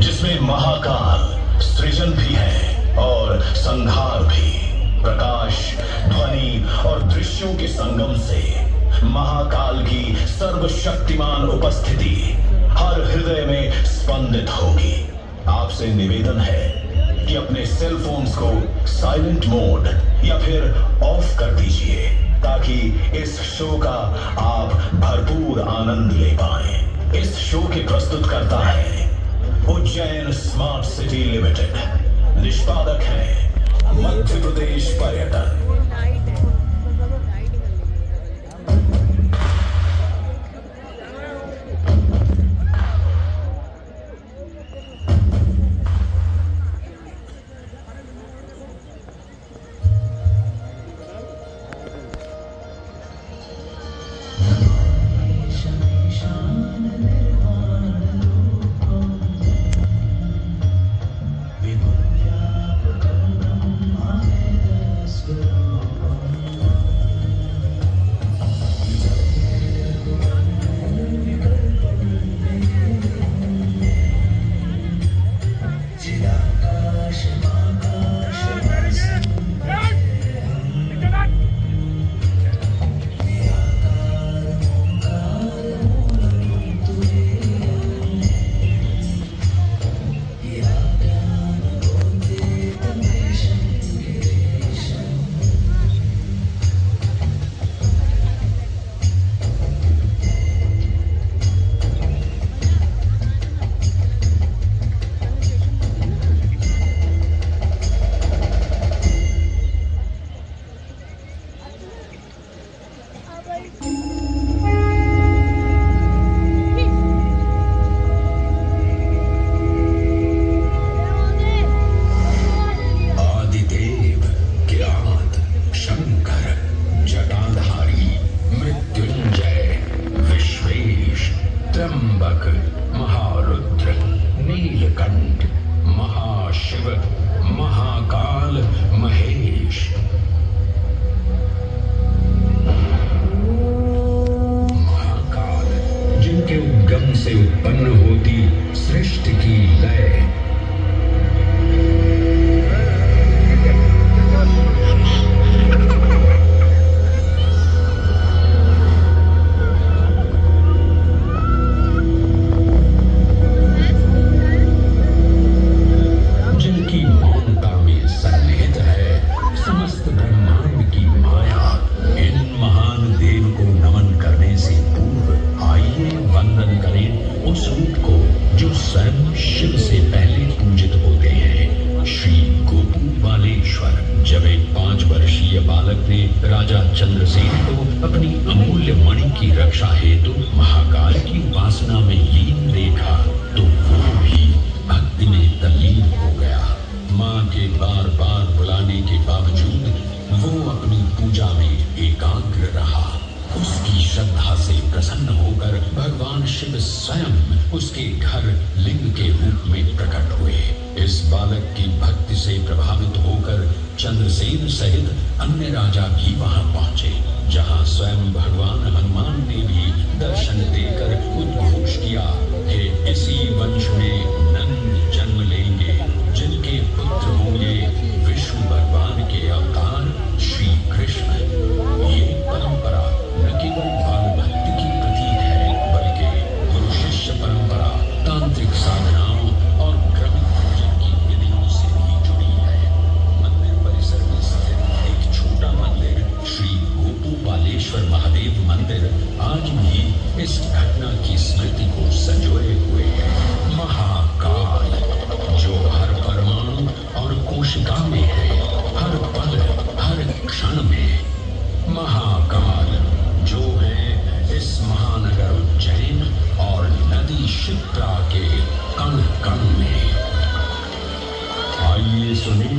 जिसमें महाकाल सृजन भी है और संहार भी। प्रकाश, ध्वनि और दृश्यों के संगम से महाकाल की सर्वशक्तिमान उपस्थिति हर हृदय में स्पंदित होगी। आपसे निवेदन है कि अपने सेल फोन्स को साइलेंट मोड या फिर ऑफ कर दीजिए ताकि इस शो का आप भरपूर आनंद ले पाएं। इस शो के प्रस्तुत करता है उज्जैन स्मार्ट सिटी लिमिटेड। निष्पादक है मध्य प्रदेश पर्यटन। महारुद्र, नीलकंठ, महाशिव, महाकाल, महेश। महाकाल जिनके उद्गम से उत्पन्न होती सृष्टि की लय। जब एक 5 वर्षीय बालक ने राजा चंद्रसेन को अपनी अमूल्य मणि की रक्षा हेतु महाकाल की उपासना में लीन देखा तो वो भी भक्ति में तल्लीन हो गया। माँ के बार बार बुलाने के बावजूद वो अपनी पूजा में एकाग्र रहा। उसकी श्रद्धा से प्रसन्न होकर भगवान शिव स्वयं उसके घर लिंग के रूप में प्रकट हुए। इस बालक की भक्ति से प्रभावित होकर चंद्रसेन सहित अन्य राजा भी वहां पहुंचे, जहां स्वयं भगवान हनुमान ने भी दर्शन देकर उद्घोष किया, हे इसी वंश में नंद जन्म लेंगे, जिनके पुत्र होंगे विष्णु भगवान के अवतार श्री कृष्ण। ये परंपरा न केवल बाल भक्ति की प्रतीक है, बल्कि गुरु शिष्य परंपरा, तांत्रिक साधनाओं और क्रमिक पूजन की विधियों से भी जुड़ी है। मंदिर परिसर में स्थित एक छोटा मंदिर श्री गोपूपालेश्वर महादेव मंदिर आज भी इस घटना की स्मृति को संजोए हुए है। महाकाल जो हर परमाणु और कोशिका में है, हर पल हर क्षण में। महाकाल जो है इस महानगर उज्जैन और नदी शिप्रा के कण कण में। आइए सुने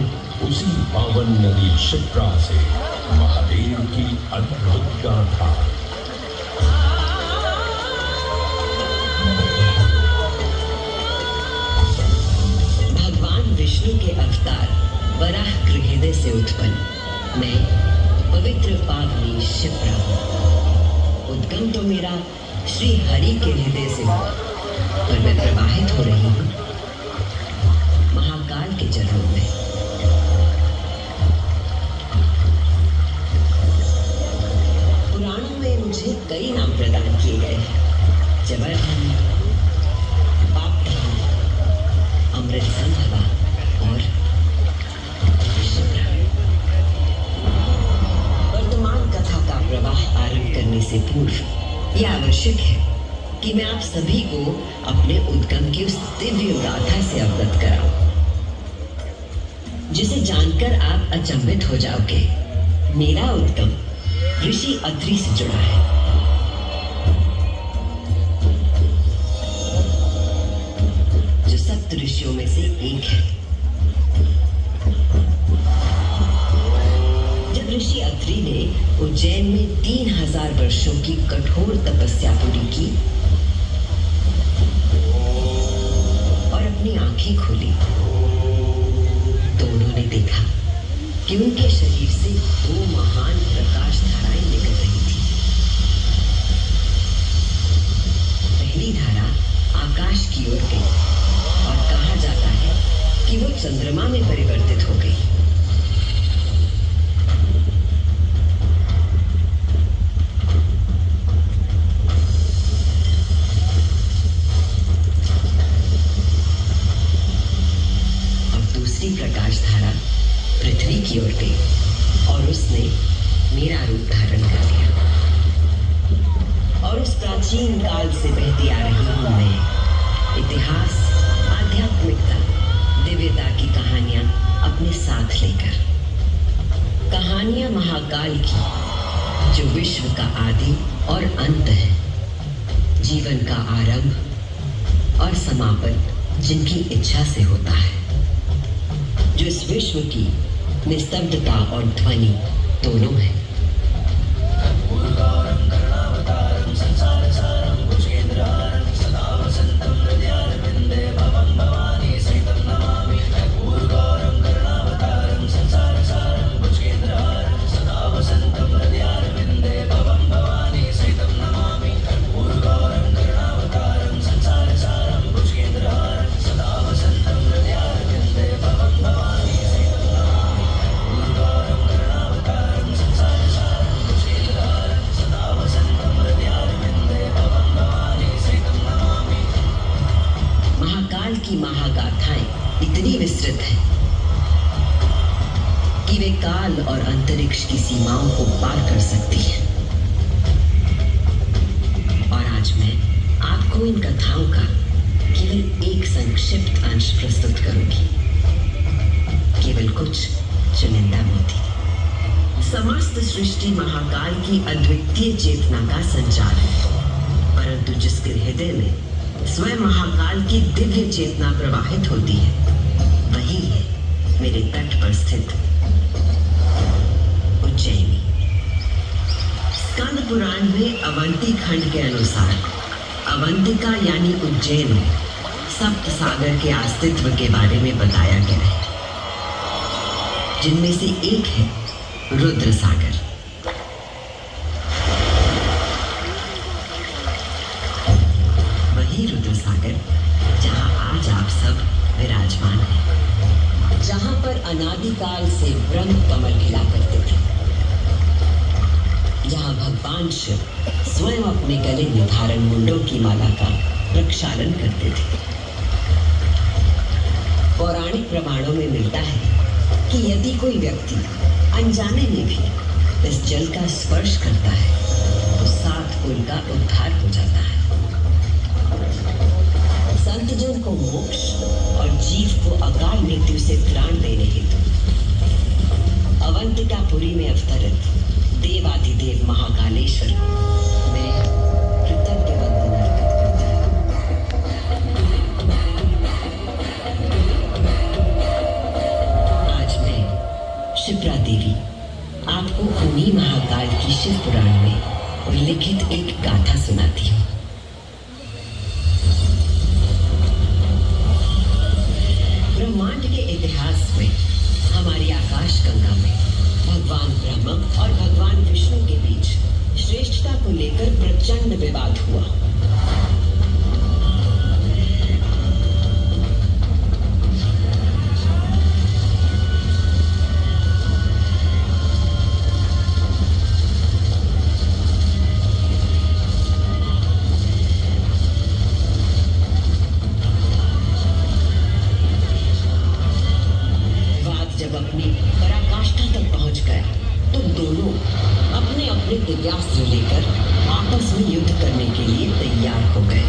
उसी पावन नदी शिप्रा से महादेव की अद्भुत गाथा। भगवान विष्णु के अवतार वराह गृहदय से उत्पन्न मैं पवित्र पावनी शिप्रा हूँ। उद्गम तो मेरा श्री हरि के हृदय से हुआ, पर मैं प्रवाहित हो रही हूँ सभी को अपने उद्गम की उस दिव्य गाथा से अवगत कराऊं, जिसे जानकर आप अचंभित हो जाओगे। मेरा उद्गम ऋषि अत्रि से जुड़ा है, जो सप्त ऋषियों में से एक है। जब ऋषि अत्रि ने उज्जैन में 3000 वर्षों की कठोर तपस्या पूरी की और अपनी आंखें खोली, तो उन्होंने देखा कि उनके शरीर से 2 महान प्रकाश धाराएं निकल रही थी। पहली धारा आकाश की ओर गई और कहा जाता है कि वो चंद्रमा में परिवर्तित हो गई। प्रकाश धारा पृथ्वी की ओर गई और उसने मेरा रूप धारण कर लिया। और उस प्राचीन काल से बहती आ रही हूं मैं, इतिहास, आध्यात्मिकता, दिव्यता की कहानियां अपने साथ लेकर। कहानियां महाकाल की, जो विश्व का आदि और अंत है, जीवन का आरंभ और समापन जिनकी इच्छा से होता है, जो इस विश्व की निस्तब्धता और ध्वनि दोनों है। की महागाथाएं इतनी विस्तृत है कि वे काल और अंतरिक्ष की सीमाओं को पार कर सकती है। और आज मैं आपको इन कथाओं का केवल एक संक्षिप्त अंश प्रस्तुत करूंगी, केवल कुछ चुनिंदा मोती। समस्त सृष्टि महाकाल की अद्वितीय चेतना का संचार है, परंतु जिसके हृदय में स्वयं महाकाल की दिव्य चेतना प्रवाहित होती है, वही है मेरे तट पर स्थित उज्जैनी। स्कंद पुराण में अवंती खंड के अनुसार अवंतिका यानी उज्जैन सप्त सागर के अस्तित्व के बारे में बताया गया है, जिनमें से एक है रुद्र सागर। रुद्र सागर, जहां आज आप सब विराजमान हैं, जहां पर अनादिकाल से ब्रह्म कमल खिला करते थे, जहां भगवान शिव स्वयं अपने गले में धारण मुंडों की माला का प्रक्षालन करते थे। पौराणिक प्रमाणों में मिलता है कि यदि कोई व्यक्ति अनजाने में भी इस जल का स्पर्श करता है, तो 7 कुल का उद्धार हो जाता है। संतजन को मोक्ष और जीव को अकाल मृत्यु से त्राण देने हेतु अवंतिकापुरी में अवतरित देवाधिदेव महाकालेश्वर को मैं कृतज्ञ वंदना अर्पित करता हूं। आज मैं शिप्रा देवी आपको उन्हीं महाकाल की शिव पुराण में उल्लिखित एक गाथा सुनाती हूँ। ब्रह्मांड के इतिहास में हमारी आकाश गंगा में भगवान ब्रह्मा और भगवान विष्णु के बीच श्रेष्ठता को लेकर प्रचंड विवाद हुआ। जब अपनी पराकाष्ठा तक पहुंच गया, तो दोनों अपने अपने दिव्यास्त्र लेकर आपस में युद्ध करने के लिए तैयार हो गए।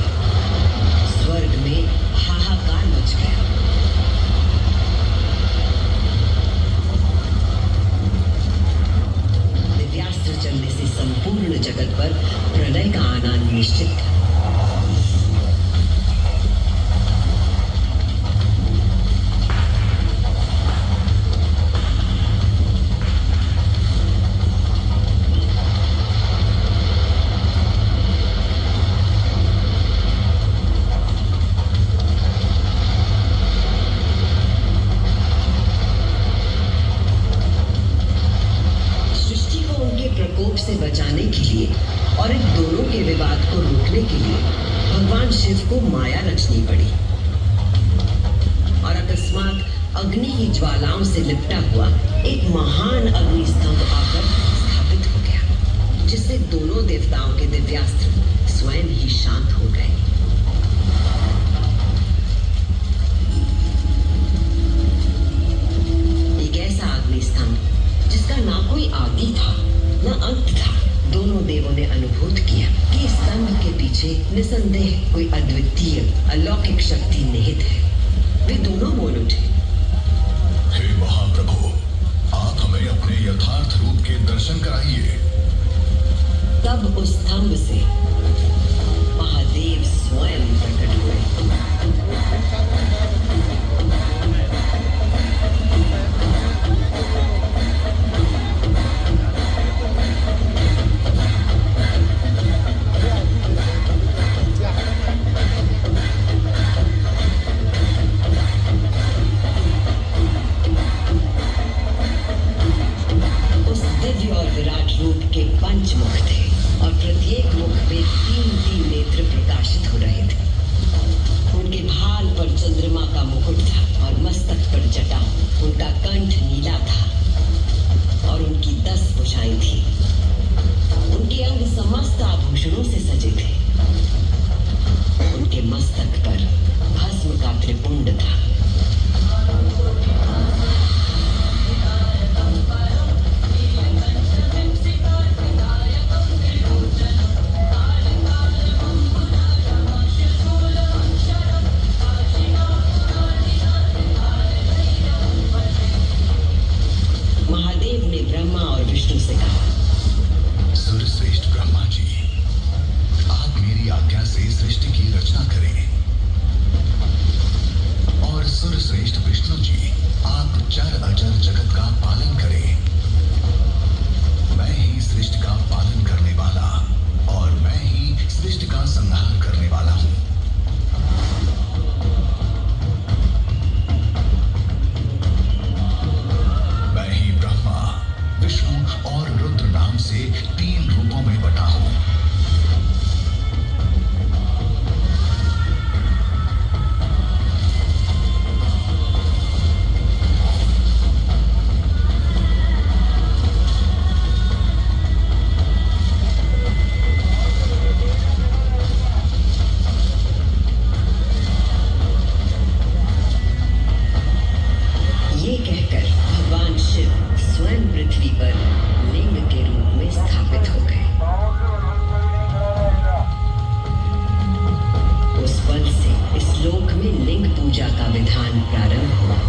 अग्नि की ज्वालाओं से लिपटा हुआ एक महान अग्नि स्तंभ आकर स्थापित हो गया, जिससे दोनों देवताओं के दिव्यास्त्र स्वयं ही शांत हो गए। एक ऐसा अग्नि स्तंभ जिसका ना कोई आदि था न अंत था। दोनों देवों ने अनुभूत किया कि स्तंभ के पीछे निसंदेह कोई अद्वितीय अलौकिक शक्ति निहित है। वे दोनों बोल उठे, हे महाप्रभु, आप हमें अपने यथार्थ रूप के दर्शन कराइए। तब उस स्तंभ से महादेव स्वयं प्रकट हुए। पंचमुख थे और प्रत्येक मुख में 3-3 नेत्र प्रकाशित हो रहे थे। उनके भाल पर चंद्रमा का मुकुट था और मस्तक पर जटा। उनका कंठ नीला था और उनकी 10 भुजाएं थी। उनके अंग समस्त आभूषणों से सजे थे। उनके मस्तक पर भस्म का त्रिपुंड था। ब्रह्मा और विष्णु से कहा, सुरश्रेष्ठ ब्रह्मा जी, आप मेरी आज्ञा से सृष्टि की रचना करें और सुरश्रेष्ठ विष्णु जी, आप चर अचर जगत का पालन करें। मैं ही सृष्टि का पालन करने वाला और मैं ही सृष्टि का संहार करने वाला हूँ। मैं ही ब्रह्मा, विष्णु और रुद्र नाम से 3 रूपों में बटा हूं। ये कहकर भगवान शिव स्वयं पृथ्वी पर लिंग के रूप में स्थापित हो गए। उस पल से इस लोक में लिंग पूजा का विधान प्रारंभ हुआ।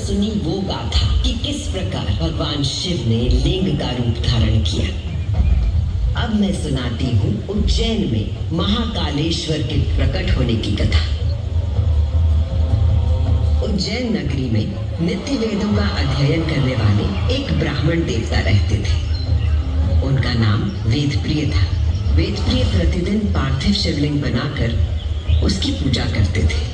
सुनी वो गाथा कि किस प्रकार भगवान शिव ने लिंग का रूप धारण किया। अब मैं सुनाती हूँ उज्जैन में महाकालेश्वर के प्रकट होने की कथा। उज्जैन नगरी में नित्य वेदों का अध्ययन करने वाले एक ब्राह्मण देवता रहते थे। उनका नाम वेदप्रिय था। वेदप्रिय प्रतिदिन पार्थिव शिवलिंग बनाकर उसकी पूजा करते थे।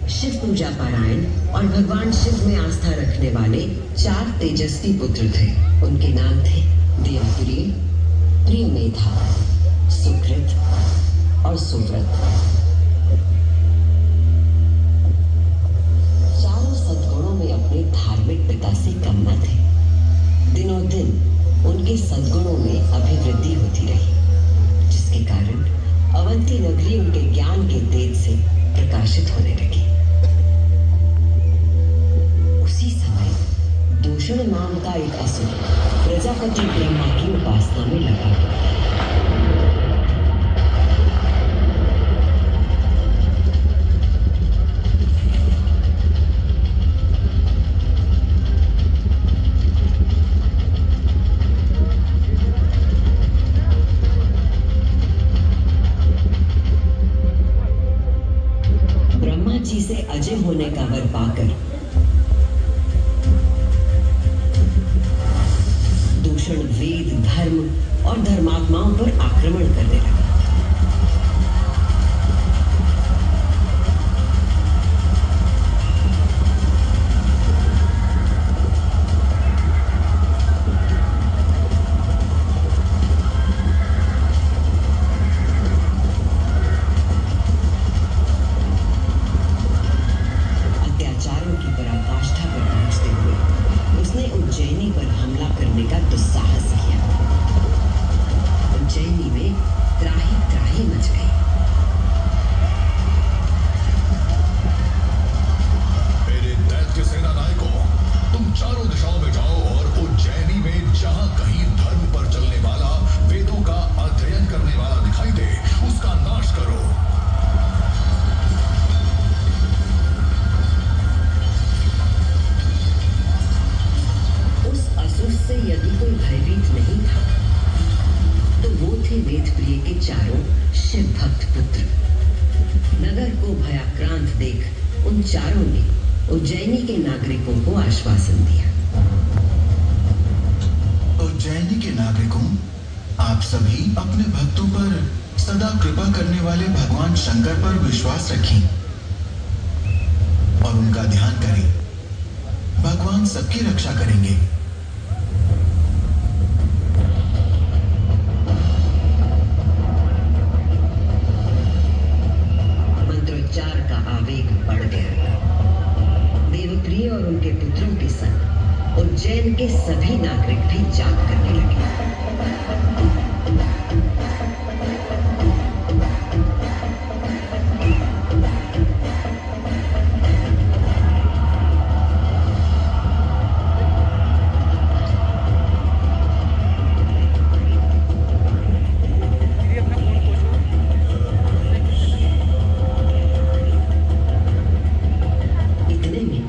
शिव पूजा पारायण और भगवान शिव में आस्था रखने वाले 4 तेजस्वी पुत्र थे। उनके नाम थे देवप्रिय, प्रियमेधा, सुकृत और सुव्रत। चारों सद्गुणों में अपने धार्मिक पिता से कम न थे। दिनों दिन उनके सद्गुणों में अभिवृद्धि होती रही, जिसके कारण अवंती नगरी उनके ज्ञान के तेज से प्रकाशित होने लगी। उसी समय दूषण नाम का एक असुर प्रजापति ब्रह्मा की उपासना में लगा। जी से अजय होने का वर पाकर दूषण वेद, धर्म और धर्मात्माओं पर आक्रमण करने लगा। अत्याचारों की पराकाष्ठा पर पहुंचते हुए उसने उज्जैनी पर हमला करने का दुस्साहस किया। उज्जैनी में त्राही त्राही मच गई। मेरे दैत्य सेना नायकों, तुम चारों दिशाओं में जाओ और उज्जैनी में जहां कहीं धर्म पर चलने वाला, वेदों का अध्ययन करने वाला दिखाई दे, उसका नाश करो। उस असुर से यदि कोई भयभीत नहीं था तो वो थे वेद प्रिय के चारों शिव भक्त पुत्र। नगर को भयाक्रांत देख उन चारों ने उज्जैनी के नागरिकों को आश्वासन दिया। उज्जैनी के नागरिकों, आप सभी अपने भक्तों पर सदा कृपा करने वाले भगवान शंकर पर विश्वास रखें और उनका ध्यान करें। भगवान सबकी रक्षा करेंगे। मंत्रोच्चार का आवेग बढ़ गया। देवप्रिय और उनके पुत्रों के संग उज्जैन के सभी नागरिक भी जाप करने लगे। इतने में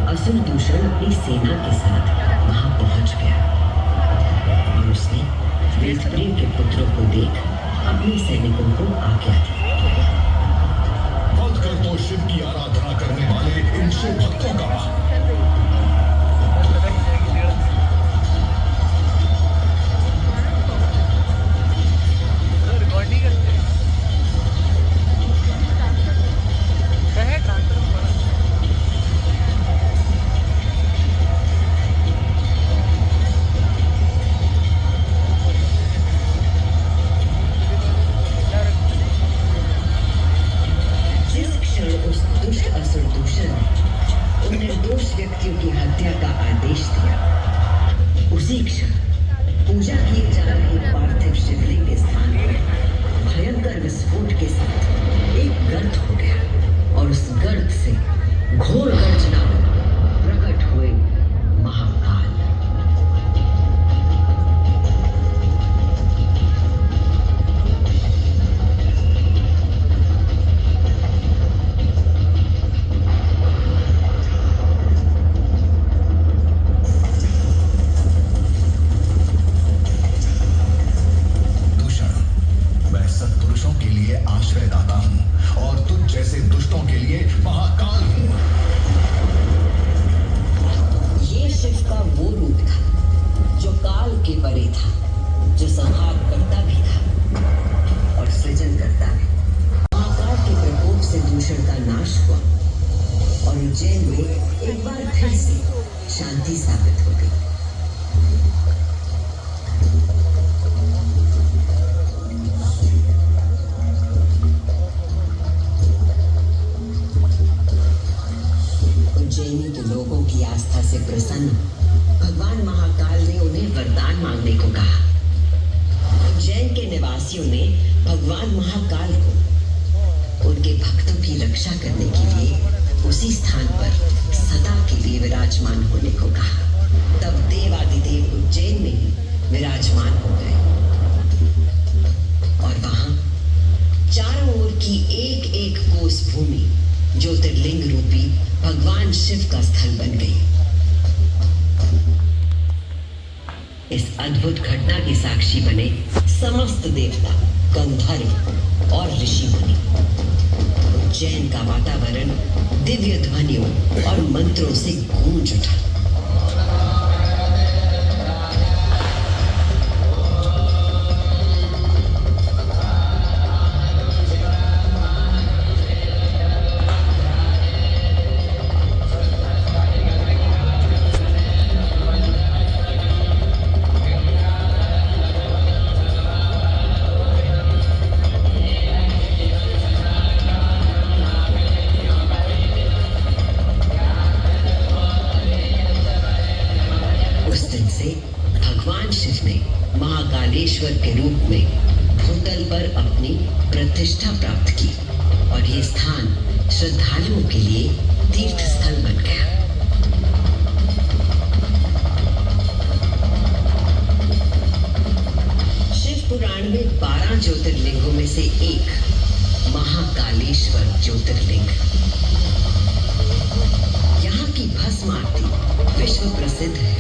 असुर दूषण अपनी सेना के साथ वहां पहुंच गया और उसने वेदप्रिय के पुत्रों को देख अपने सैनिकों को आज्ञा दी। वध कर दो शिव की आराधना करने वाले इन शिव भक्तों का। जिस क्षण उस दुष्ट असुर दूषण ने उन निर्दोष व्यक्तियों की हत्या का आदेश दिया, उसी क्षण पूजा किए जा रहे पार्थिव शिवलिंग के स्थान पर भयंकर विस्फोट के साथ एक गर्त हो गया और उस गर्त से घोर गर्जना प्रकट हुए महाकाल। दूषण, मैं सत्पुरुषों के लिए आश्रयदाता हूं और तुझ जैसे दुष्टों के लिए महाकाल हूं। ये शिव का वो रूप था जो काल के परे था, जो संहार करता भी था और सृजन करता भी। महाकाल के प्रकोप से दूषण का नाश हुआ और उज्जैन में एक बार फिर से शांति स्थापित हो गई। उज्जैनी के लोगों की आस्था से प्रसन्न भगवान महाकाल ने उन्हें वरदान मांगने को कहा। उज्जैन के निवासियों ने भगवान महाकाल को उनके भक्तों की रक्षा करने के लिए उसी स्थान पर सदा के लिए विराजमान होने को कहा। तब देवादिदेव उज्जैन में ही विराजमान हो गए और वहां चारों ओर की एक एक कोस भूमि ज्योतिर्लिंग रूपी भगवान शिव का स्थल बन गई। इस अद्भुत घटना की साक्षी बने समस्त देवता, गंधर्व और ऋषि मुनि। उज्जैन का वातावरण दिव्य ध्वनियों और मंत्रों से गूंज उठा। भगवान शिव ने महाकालेश्वर के रूप में भूतल पर अपनी प्रतिष्ठा प्राप्त की और ये स्थान श्रद्धालुओं के लिए तीर्थ स्थल बन गया। शिव पुराण में 12 ज्योतिर्लिंगों में से एक महाकालेश्वर ज्योतिर्लिंग। यहाँ की भस्म आरती विश्व प्रसिद्ध है।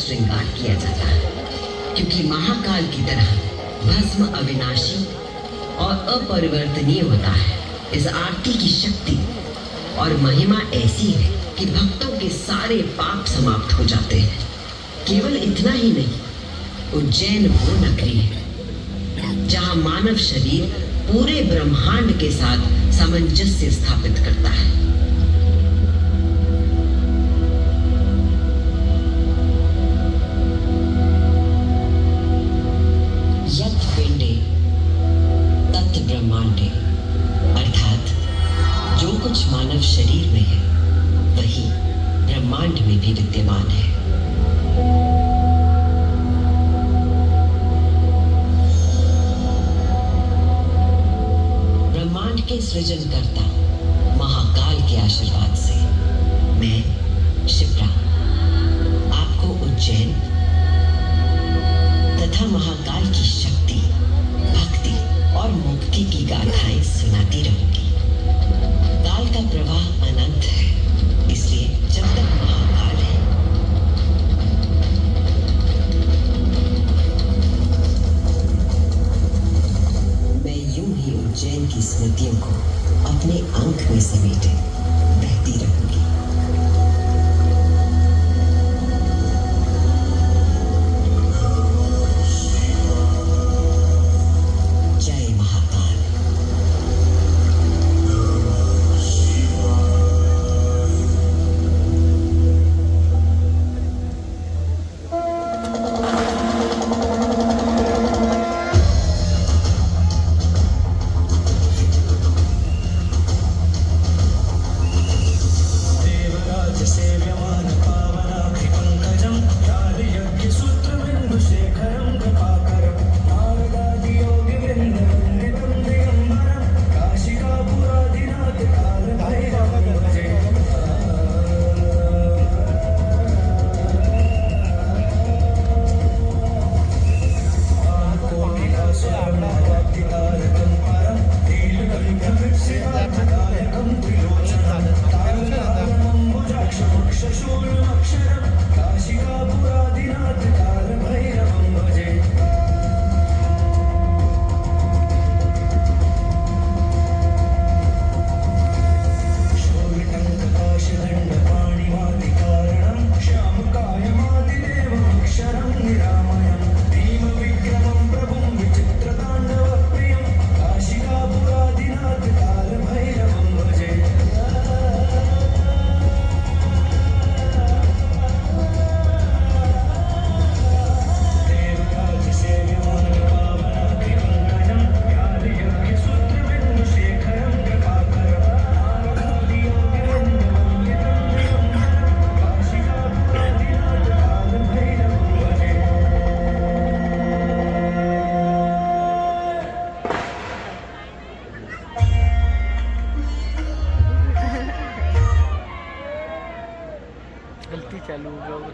श्रृंगार किया जाता है क्योंकि महाकाल की तरह भस्म अविनाशी और अपरिवर्तनीय होता है। इस आरती की शक्ति और महिमा ऐसी है कि भक्तों के सारे पाप समाप्त हो जाते हैं। केवल इतना ही नहीं, उज्जैन वो नगरी है जहां मानव शरीर पूरे ब्रह्मांड के साथ सामंजस्य स्थापित करता है। ब्रह्मांडे अर्थात जो कुछ मानव शरीर में है वही ब्रह्मांड में भी विद्यमान है। ब्रह्मांड के सृजनकर्ता महाकाल के आशीर्वाद से मैं शिप्रा आपको उज्जैन तथा महाकाल की शक्ति, भक्ति और मुक्ति की गाथाएं सुनाती रहूंगी। काल का प्रवाह अनंत है, इसलिए जब तक महाकाल है मैं यूं ही उज्जैन की स्मृतियों को अपने अंक में समेटे बहती रहूंगी। गलती चालू होगा।